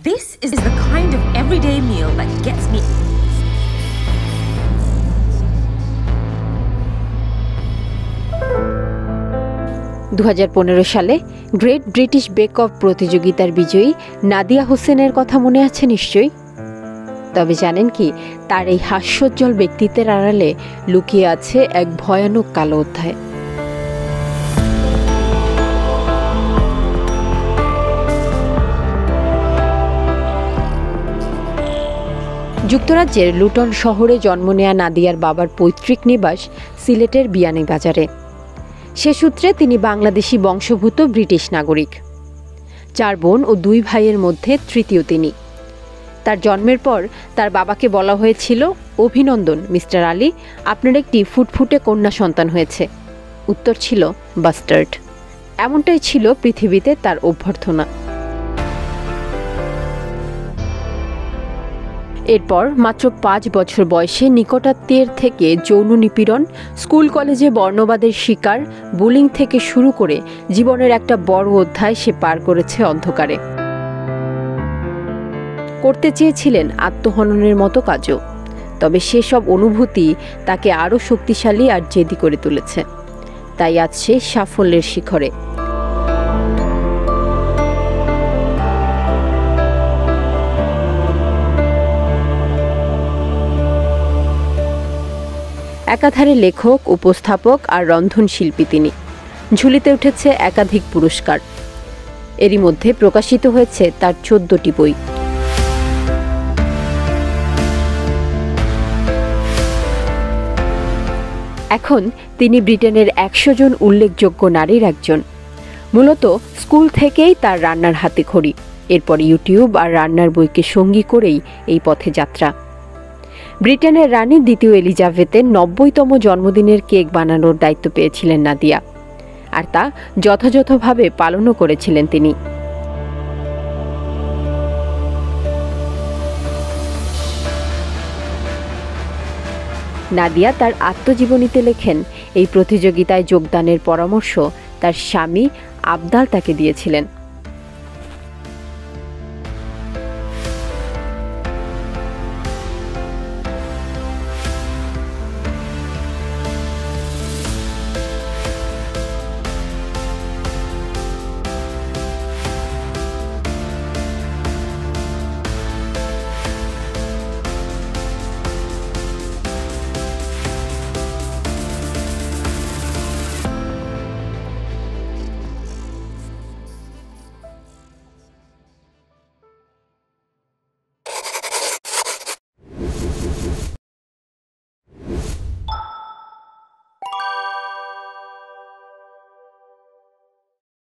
This is the kind of everyday meal that gets me. 2015 সালে great British bake of প্রতিযোগিতার বিজয়ী নাদিয়া হোসেনের কথা মনে আছে নিশ্চয়ই। তবে জানেন কি, তার এই হাস্যোজ্জ্বল ব্যক্তিত্বের আড়ালে লুকিয়ে আছে এক ভয়ানক কালো অধ্যায়। যুক্তরাজ্যের লুটন শহরে জন্ম নেয়া নাদিয়ার বাবার পৈতৃক নিবাস সিলেটের বিয়ানীবাজারে। সে সূত্রে তিনি বাংলাদেশি বংশোদ্ভূত ব্রিটিশ নাগরিক। 4 বোন ও 2 ভাইয়ের মধ্যে তৃতীয় তিনি। তার জন্মের পর তার বাবাকে বলা হয়েছিল, অভিনন্দন মিস্টার আলী, আপনার একটি ফুটফুটে কন্যা সন্তান হয়েছে। উত্তর ছিল বাস্টার্ড। এমনটাই ছিল পৃথিবীতে তার অভ্যর্থনা। এরপর মাত্র 5 বছর বয়সে নিকটাত্মীয়ের থেকে যৌন নিপীড়ন, স্কুল কলেজে বর্ণবাদের শিকার, বুলিং থেকে শুরু করে জীবনের একটা বড় অধ্যায় সে পার করেছে অন্ধকারে। করতে চেয়েছিলেন আত্মহননের মতো কাজও, তবে সেসব অনুভূতি তাকে আরও শক্তিশালী আর জেদি করে তুলেছে। তাই আজ সে সাফল্যের শিখরে। একাধারে লেখক, উপস্থাপক আর রন্ধনশিল্পী তিনি। ঝুলিতে উঠেছে একাধিক পুরস্কার। এরই মধ্যে প্রকাশিত হয়েছে তার 14টি বই। এখন তিনি ব্রিটেনের 100 জন উল্লেখযোগ্য নারীর একজন। মূলত স্কুল থেকেই তার রান্নার হাতেখড়ি, এরপর ইউটিউব আর রান্নার বইকে সঙ্গী করেই এই পথে যাত্রা। ব্রিটেনের রানী দ্বিতীয় এলিজাবেথের 90তম জন্মদিনের কেক বানানোর দায়িত্ব পেয়েছিলেন নাদিয়া, আর তা যথাযথভাবে পালনও করেছিলেন তিনি। নাদিয়া তার আত্মজীবনীতে লেখেন, এই প্রতিযোগিতায় যোগদানের পরামর্শ তার স্বামী আবদাল তাকে দিয়েছিলেন।